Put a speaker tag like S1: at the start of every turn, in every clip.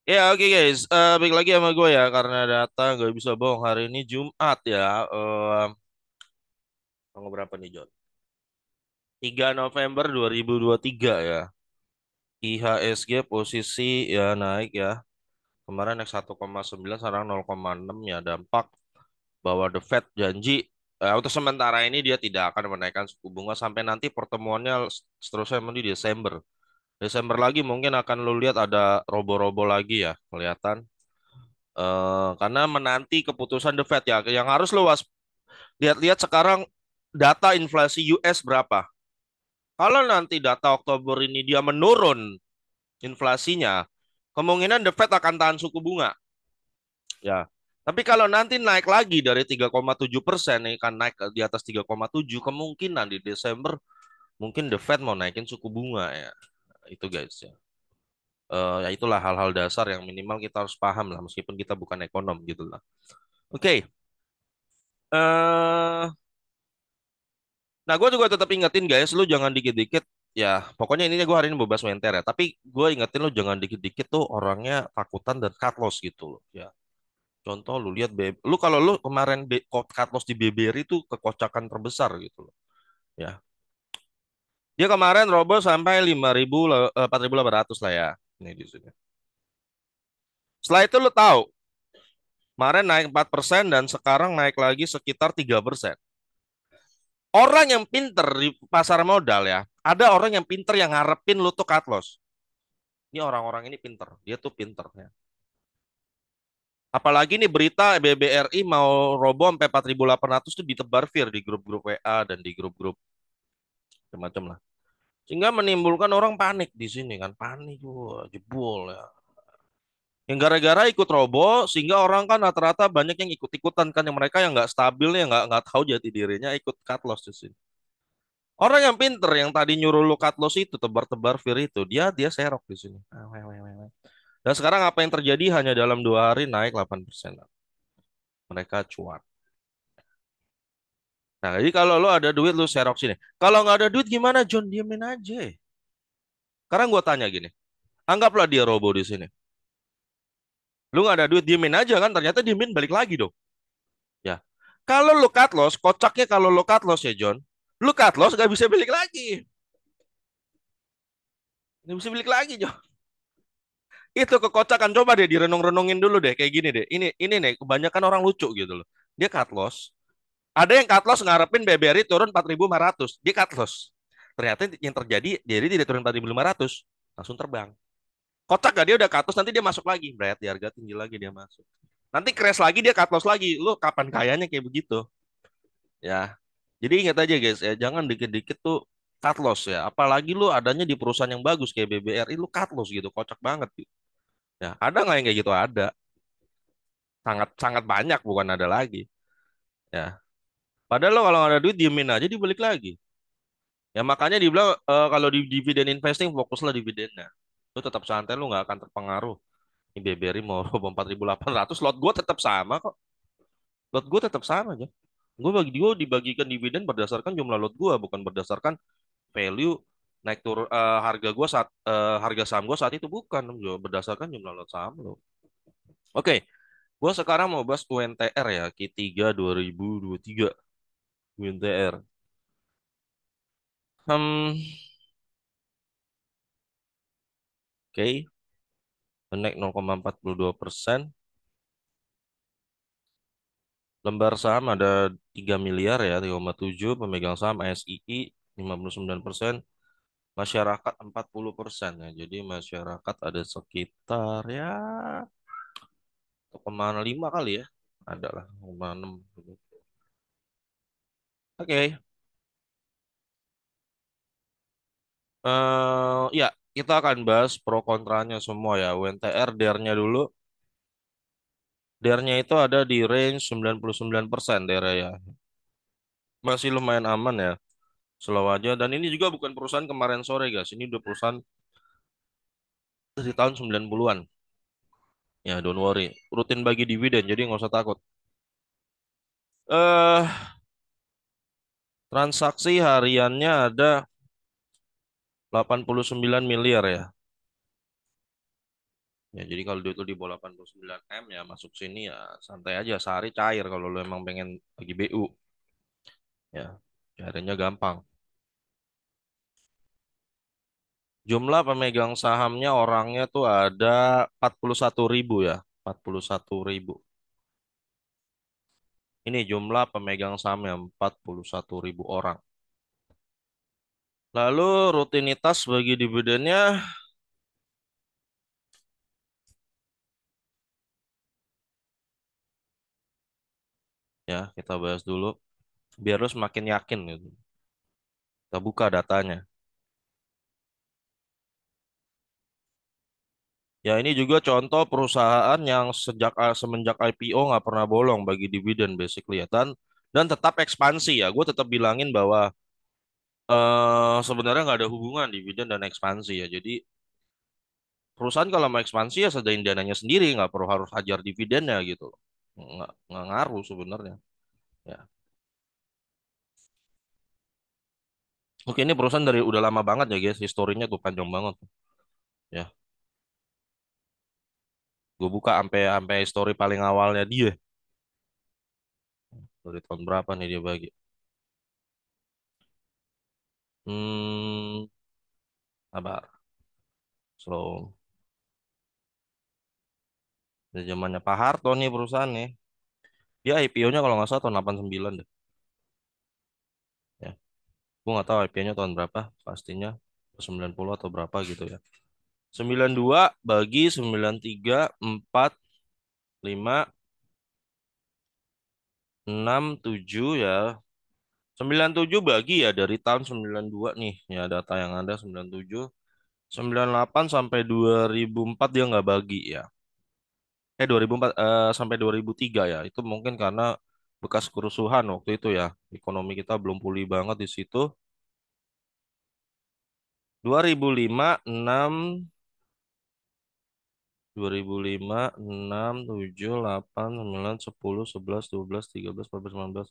S1: Ya oke guys, balik lagi sama gue ya karena data nggak bisa bohong hari ini Jumat ya, tanggal berapa nih John? 3 November 2023 ya. IHSG posisi ya naik ya. Kemarin naik 1,9 sekarang 0,6 ya, dampak bahwa The Fed janji untuk sementara ini dia tidak akan menaikkan suku bunga sampai nanti pertemuannya seterusnya di Desember. Desember lagi mungkin akan lu lihat ada robo-robo lagi ya kelihatan. Karena menanti keputusan The Fed ya. Yang harus lu lihat-lihat sekarang data inflasi US berapa. Kalau nanti data Oktober ini dia menurun inflasinya, kemungkinan The Fed akan tahan suku bunga. Ya. Tapi kalau nanti naik lagi dari 3,7%, nih kan naik di atas 3,7, kemungkinan di Desember mungkin The Fed mau naikin suku bunga ya. Itu guys ya. Ya itulah hal-hal dasar yang minimal kita harus paham lah meskipun kita bukan ekonom gitu lah. Oke. Eh Nah, gue juga tetap ingetin guys, lu jangan dikit-dikit ya. Pokoknya intinya gue hari ini mau bahas WNTR ya. Tapi gue ingetin lu jangan dikit-dikit tuh orangnya takutan dan cut loss gitu loh. Ya, contoh lu lihat lu kalau lu kemarin cut loss di BBRI itu kekocakan terbesar gitu loh. Ya, dia kemarin roboh sampai 4.800 lah ya. Ini di sini. Setelah itu lu tahu, kemarin naik 4% dan sekarang naik lagi sekitar 3%. Orang yang pinter di pasar modal ya, ada orang yang pinter yang ngarepin lu tuh cut loss. Ini orang-orang ini pinter, dia tuh pinter ya. Apalagi nih berita BBRI mau roboh sampai 4.800 tuh ditebar Fir di grup-grup WA dan di grup-grup macam-macam lah. Sehingga menimbulkan orang panik di sini kan, panik wah, jebol ya. Yang gara-gara ikut roboh sehingga orang kan rata-rata banyak yang ikut-ikutan kan yang mereka yang nggak stabil yang nggak tahu jati dirinya ikut cut loss di sini. Orang yang pinter yang tadi nyuruh lu cut loss itu tebar-tebar Fir itu dia serok di sini. Dan sekarang apa yang terjadi hanya dalam 2 hari naik 8%. Mereka cuan. Nah, jadi kalau lo ada duit, lo serok sini. Kalau nggak ada duit gimana, John? Diemin aja. Sekarang gue tanya gini. Anggaplah dia robo di sini. Lu nggak ada duit, diemin aja kan? Ternyata diemin balik lagi dong. Ya. Kalau lo cut loss, kocaknya kalau lo cut loss ya, John. Lu cut loss nggak bisa balik lagi. Nggak bisa balik lagi, John. Itu kekocakan. Coba deh direnung-renungin dulu deh. Kayak gini deh. Ini nih, kebanyakan orang lucu gitu loh. Dia cut loss. Ada yang cut loss ngarepin BBRI turun 4.500. Dia cut loss. Ternyata yang terjadi, dia tidak turun 4.500. Langsung terbang. Kocak gak dia udah cut loss, nanti dia masuk lagi. Berat di harga tinggi lagi dia masuk. Nanti crash lagi dia cut loss lagi. Lu kapan kayanya kayak begitu? Ya. Jadi ingat aja guys ya, jangan dikit-dikit tuh cut loss ya. Apalagi lu adanya di perusahaan yang bagus kayak BBRI, lu cut loss gitu. Kocak banget gitu. Ya, ada nggak yang kayak gitu? Ada. Sangat sangat banyak bukan ada lagi. Ya. Padahal lo kalau nggak ada duit diemin aja dibalik lagi. Ya makanya dibilang kalau di dividen investing fokuslah dividennya. Lu tetap santai lu nggak akan terpengaruh. Ini BBRI mau 4.800, lot gue tetap sama kok. Lot gue tetap sama aja. Gue dibagikan dividen berdasarkan jumlah lot gue, bukan berdasarkan value naik turun harga gue saat harga saham gue saat itu bukan, berdasarkan jumlah lot saham lo. Oke, gue sekarang mau bahas UNTR ya, Q3 2023 UNTR. Hmm, oke, naik 0,42%. Lembar saham ada 3 miliar ya, 3,7. Pemegang saham ASII 59%. Masyarakat 40% ya. Jadi masyarakat ada sekitar ya 1,5 kali ya. Ada lah 1,6. Oke. Ya, kita akan bahas pro kontranya semua ya. UNTR DER-nya dulu. DER-nya itu ada di range 99% daerah ya. Masih lumayan aman ya. Slow aja. Dan ini juga bukan perusahaan kemarin sore guys. Ini udah perusahaan dari tahun 90-an. Ya, don't worry. Rutin bagi dividen, jadi nggak usah takut. Eh, transaksi hariannya ada 89 miliar ya. Ya, jadi kalau duit lu di bawah 89 M ya masuk sini ya santai aja, sehari cair kalau lu emang pengen bagi BU. Ya, caranya gampang. Jumlah pemegang sahamnya orangnya tuh ada 41.000 ya, 41.000. Ini jumlah pemegang sahamnya 41.000 orang. Lalu rutinitas bagi dividennya ya kita bahas dulu biar lu semakin yakin gitu. Kita buka datanya. Ya ini juga contoh perusahaan yang semenjak IPO nggak pernah bolong bagi dividen basically ya dan tetap ekspansi ya. Gue tetap bilangin bahwa sebenarnya nggak ada hubungan dividen dan ekspansi ya. Jadi perusahaan kalau mau ekspansi ya sediain dananya sendiri, nggak perlu harus hajar dividennya gitu loh. Nggak ngaruh sebenarnya. Ya. Oke ini perusahaan dari udah lama banget ya guys, historinya tuh panjang banget. Ya, gue buka sampai sampai story paling awalnya dia. Dari tahun berapa nih dia bagi? Hmm, sabar. Slow. Dari zamannya Pak Harto nih perusahaan nih. Dia IPO-nya kalau nggak salah tahun 89 deh. Ya, gue nggak tahu IPO-nya tahun berapa pastinya. 90 atau berapa gitu ya. 92 bagi 93 4 5 6 7 ya. 97 bagi ya dari tahun 92 nih. Ya data yang ada 97. 98 sampai 2004 dia nggak bagi ya. 2004 sampai 2003 ya. Itu mungkin karena bekas kerusuhan waktu itu ya. Ekonomi kita belum pulih banget di situ. 2005, 6, 2005, 6, 7, 8, 9, 10, 11, 12, 13, 14, 15.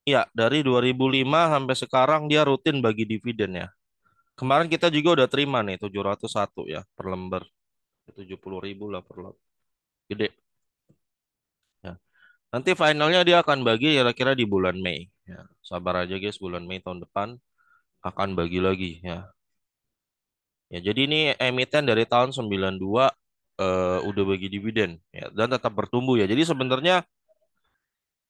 S1: Iya, dari 2005 sampai sekarang dia rutin bagi dividen ya. Kemarin kita juga udah terima nih 701 ya per lembar. 70.000 lah per lot. Gede. Ya. Nanti finalnya dia akan bagi kira-kira di bulan Mei. Ya, sabar aja guys, bulan Mei tahun depan akan bagi lagi ya. Ya, jadi ini emiten dari tahun 92 udah bagi dividen ya dan tetap bertumbuh ya. Jadi sebenarnya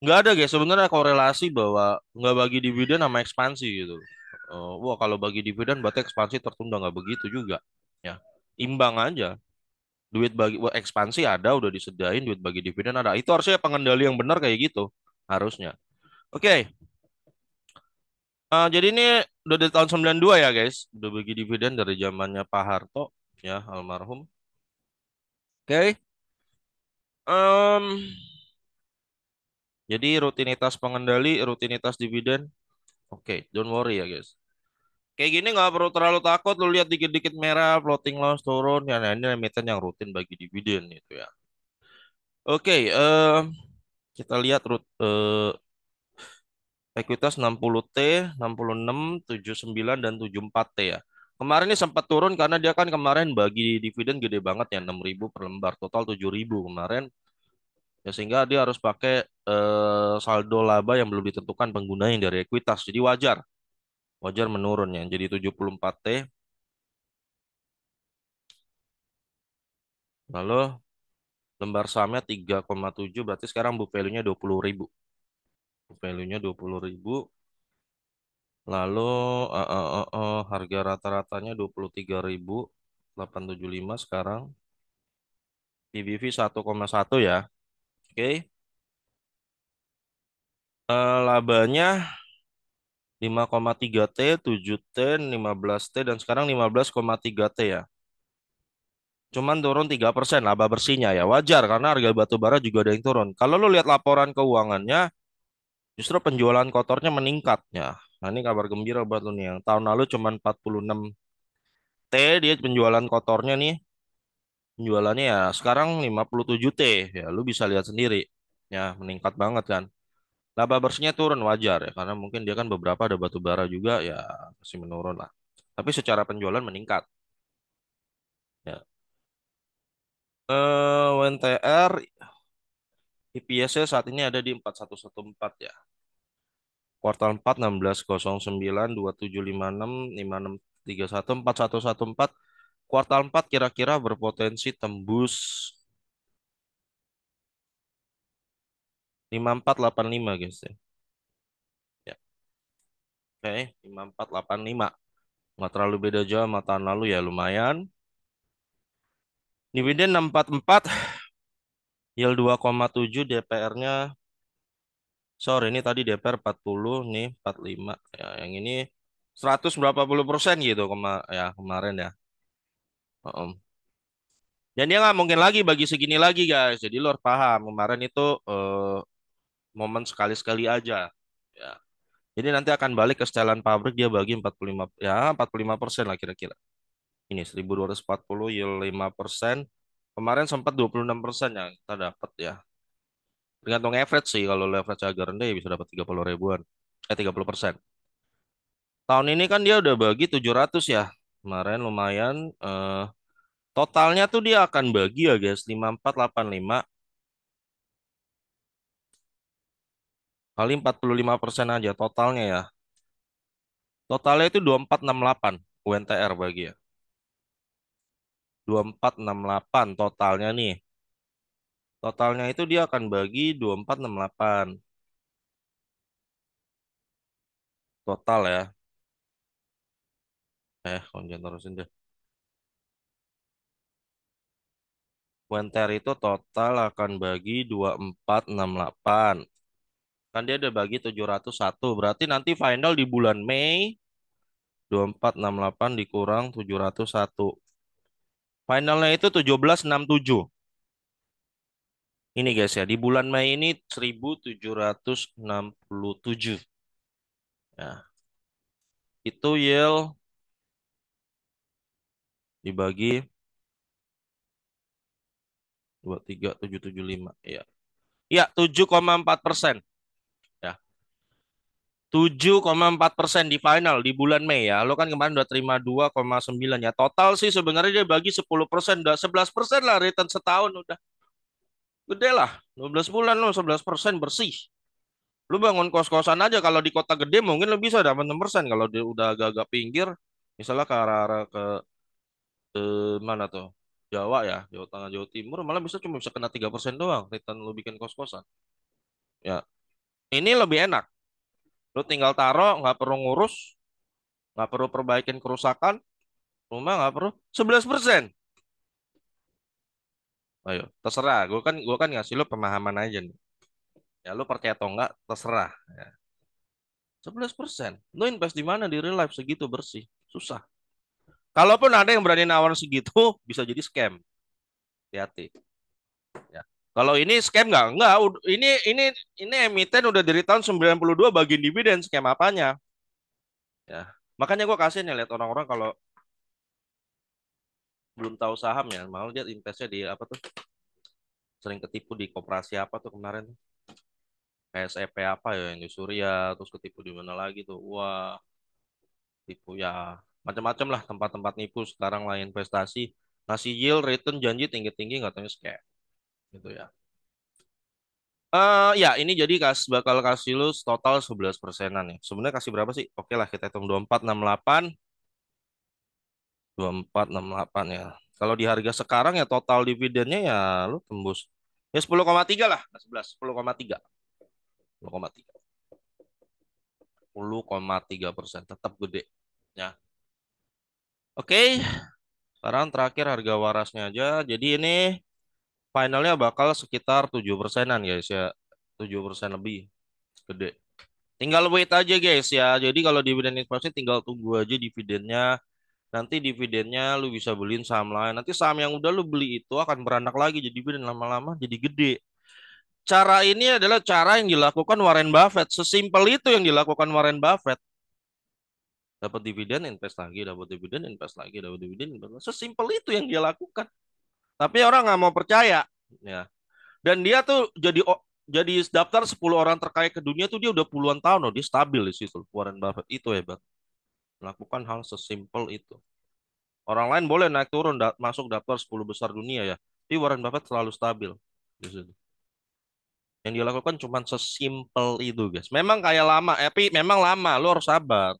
S1: nggak ada guys sebenarnya korelasi bahwa nggak bagi dividen sama ekspansi gitu. Wah kalau bagi dividen berarti ekspansi tertunda nggak begitu juga ya. Imbang aja. Duit bagi wah, ekspansi ada udah disediain duit bagi dividen ada. Itu harusnya pengendali yang benar kayak gitu harusnya. Oke, jadi ini udah dari tahun 92 ya guys. Udah bagi dividen dari zamannya Pak Harto ya almarhum. Oke. Em, jadi rutinitas pengendali, rutinitas dividen. Oke, don't worry ya guys. Kayak gini nggak perlu terlalu takut. Lu lihat dikit-dikit merah, floating loss turun. Ya, nah, ini emiten yang rutin bagi dividen itu ya. Oke, kita lihat ekuitas 60T, 66, 79 dan 74T ya. Kemarin ini sempat turun karena dia kan kemarin bagi dividen gede banget ya 6.000 per lembar, total 7.000 kemarin. Ya sehingga dia harus pakai saldo laba yang belum ditentukan penggunanya dari ekuitas. Jadi wajar, wajar menurun ya. Jadi 74T. Lalu lembar sahamnya 3,7 berarti sekarang book value-nya 20.000. Book value-nya 20.000. Lalu harga rata-ratanya 23.875 sekarang. PBV 1,1 ya. Oke. Labanya 5,3T, 7T, 15T dan sekarang 15,3T ya. Cuman turun 3% laba bersihnya ya. Wajar karena harga batu bara juga ada yang turun. Kalau lu lihat laporan keuangannya, justru penjualan kotornya meningkat ya. Nah, ini kabar gembira buat lu nih. Yang tahun lalu cuma 46T dia penjualan kotornya nih. Penjualannya ya sekarang 57T. Ya, lu bisa lihat sendiri. Ya, meningkat banget kan. Laba bersihnya turun wajar ya karena mungkin dia kan beberapa ada batu bara juga ya masih menurun lah. Tapi secara penjualan meningkat. Ya. WNTR EPS-nya saat ini ada di 4114 ya. Kuartal 4 1609 2756 5631 4114. Kuartal 4 kira-kira berpotensi tembus 5485 guys ya. Ya, oke, 5485. Nggak terlalu beda jauh sama tahun lalu ya, lumayan. Dividen 644, yield 2,7, DPR-nya sorry ini tadi DPR 40, nih 45. Ya, yang ini 100 berapa puluh persen gitu ya kemarin ya. Heeh. Dan dia nggak mungkin lagi bagi segini lagi guys. Jadi lo harus paham kemarin itu momen sekali-sekali aja. Ya. Jadi nanti akan balik ke setelan pabrik dia bagi 45 ya 45% lah kira-kira. Ini 1240 yield 5%. Kemarin sempat 26% yang kita dapat ya. Tergantung average sih. Kalau leverage agak rendah ya bisa dapat 30 ribuan. 30%. Tahun ini kan dia udah bagi 700 ya. Kemarin lumayan. Totalnya tuh dia akan bagi ya guys. 5485 kali 45% aja totalnya ya. Totalnya itu 2468 UNTR bagi ya. 2468 totalnya nih. Totalnya itu dia akan bagi 2468 total ya. Konjen terusin deh. UNTR itu total akan bagi 2468. Kan dia udah bagi 701. Berarti nanti final di bulan Mei 2468 dikurang 701. Finalnya itu 1767. Ini guys ya, di bulan Mei ini 1767. Ya, itu yield dibagi 23775. Ya. Ya, 7,4%. Ya. 7,4% di final di bulan Mei ya. Lo kan kemarin udah terima 2,9 ya. Total sih sebenarnya dia bagi 10%, udah 11% lah return setahun udah. Gede lah. 12 bulan lo 11% bersih. Lu bangun kos-kosan aja kalau di kota gede mungkin lo bisa dapat 6%. Kalau dia udah agak-agak pinggir, misalnya ke arah-arah ke mana tuh? Jawa ya, Jawa Tengah, Jawa Timur malah cuma bisa kena 3% doang return lu bikin kos-kosan. Ya, ini lebih enak. Lu tinggal taruh, nggak perlu ngurus, nggak perlu perbaikin kerusakan, rumah nggak perlu 11%. Ayo, terserah. Gue kan ngasih lu pemahaman aja nih. Ya lu percaya atau enggak, terserah. Ya. 11%. Lu invest di mana di real life segitu bersih? Susah. Kalaupun ada yang berani nawar segitu, bisa jadi scam. Hati-hati. Ya. Kalau ini scam nggak? Nggak. Ini emiten udah dari tahun 92 bagian dividen, scam apanya? Ya. Makanya gue kasih nih lihat orang-orang kalau belum tahu saham ya, malah dia investnya di apa tuh? Sering ketipu di koperasi apa tuh kemarin? KSEP apa ya yang di Surya, terus ketipu di mana lagi tuh? Wah, tipu ya macam-macam lah tempat-tempat nipu sekarang lah investasi ngasih yield return janji tinggi-tinggi nggak tahu scam gitu ya. Ya ini jadi bakal kasih lu total 11 persenan ya. Sebenarnya kasih berapa sih? Oke lah kita hitung 2468 2468 ya. Kalau di harga sekarang ya total dividennya ya lu tembus ya 10,3 lah, nggak 11, 10,3. 10,3. 10,3% tetap gede ya. Oke, sekarang terakhir harga warasnya aja. Jadi ini finalnya bakal sekitar 7 persenan guys ya. 7% lebih. Gede. Tinggal wait aja guys ya. Jadi kalau dividen investasi tinggal tunggu aja dividennya. Nanti dividennya lu bisa beliin saham lain. Nanti saham yang udah lu beli itu akan beranak lagi jadi dividen lama-lama jadi gede. Cara ini adalah cara yang dilakukan Warren Buffett. Sesimpel itu yang dilakukan Warren Buffett. Dapat dividen, invest lagi, dapat dividen, invest lagi, dapat dividen, invest lagi. Sesimpel itu yang dia lakukan. Tapi orang nggak mau percaya. Ya. Dan dia tuh jadi daftar 10 orang terkaya ke dunia tuh dia udah puluhan tahun loh. Dia stabil di situ. Warren Buffett itu hebat. Melakukan hal sesimpel itu. Orang lain boleh naik turun masuk daftar 10 besar dunia ya. Tapi Warren Buffett selalu stabil di situ. Yang dia lakukan cuma sesimpel itu, guys. Memang kayak lama, tapi memang lama. Lo harus sabar.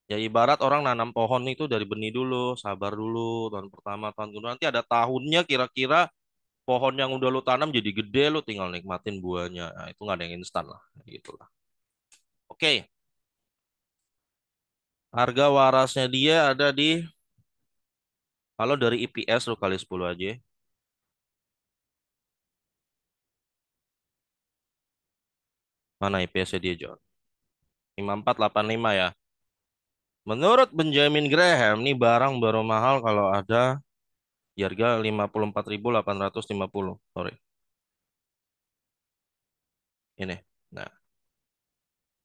S1: Ya ibarat orang nanam pohon itu dari benih dulu, sabar dulu, tahun pertama, tahun kedua, nanti ada tahunnya kira-kira pohon yang udah lu tanam jadi gede, lu tinggal nikmatin buahnya. Nah, itu nggak ada yang instan lah, gitu lah. Oke, harga warasnya dia ada di, kalau dari EPS lu kali 10 aja. Mana EPS-nya dia, John? 5485 ya. Menurut Benjamin Graham, nih barang baru mahal kalau ada di harga 54.850. Sorry, ini. Nah,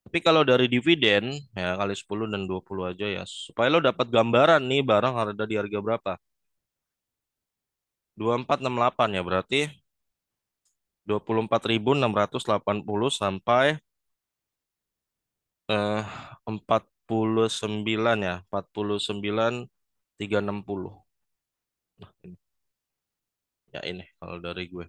S1: tapi kalau dari dividen ya kali 10 dan 20 aja ya. Supaya lo dapat gambaran nih barang ada di harga berapa. 2468 ya berarti 24.680 sampai eh 49 ya. 49.360. Nah, ini. Ya ini kalau dari gue.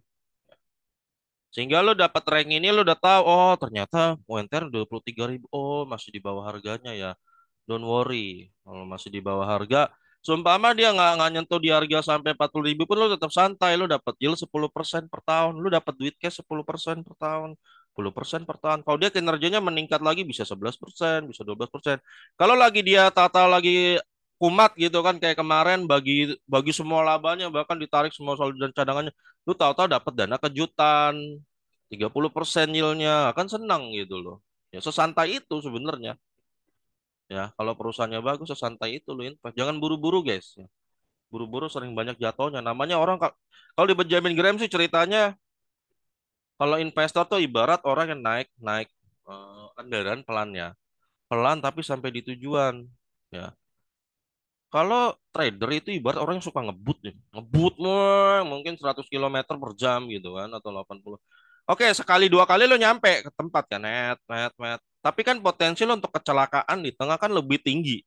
S1: Sehingga lo dapat rank ini lo udah tahu oh ternyata UNTR 23.000. Oh, masih di bawah harganya ya. Don't worry, kalau masih di bawah harga, seumpama dia nggak nyentuh di harga sampai 40.000 pun lo tetap santai, lo dapat yield 10% per tahun, lo dapat duit cash 10% per tahun, 10% per tahun. Kalau dia kinerjanya meningkat lagi bisa 11%, bisa 12%. Kalau lagi dia tata lagi kumat gitu kan kayak kemarin bagi bagi semua labanya bahkan ditarik semua saldo dan cadangannya, lu tahu-tahu dapat dana kejutan 30% yieldnya, kan senang gitu loh. Ya sesantai itu sebenarnya. Ya, kalau perusahaannya bagus, sesantai itu lu invest. Jangan buru-buru, guys. Ya. Buru-buru sering banyak jatuhnya. Namanya orang kalau di Benjamin Graham sih ceritanya, kalau investor tuh ibarat orang yang naik naik kendaraan pelan ya, pelan tapi sampai di tujuan. Ya, kalau trader itu ibarat orang yang suka ngebut, nih. Ngebut mungkin 100 kilometer per jam gitu kan, atau 80. Oke, sekali dua kali lo nyampe ke tempat kan, net, net, net. Tapi kan potensi lo untuk kecelakaan di tengah kan lebih tinggi.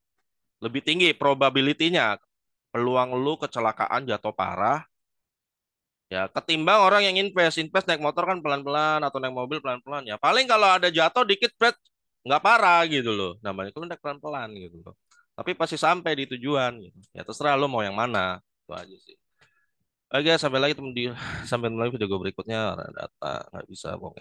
S1: Lebih tinggi probability-nya peluang lu kecelakaan jatuh parah ya ketimbang orang yang invest naik motor kan pelan-pelan atau naik mobil pelan-pelan ya paling kalau ada jatuh dikit Fred nggak parah gitu loh namanya itu naik pelan-pelan gitu loh tapi pasti sampai di tujuan gitu. Ya terserah lu mau yang mana itu aja sih. Oke sampai lagi temen di sampai lagi video gue berikutnya data nggak bisa bohong ya.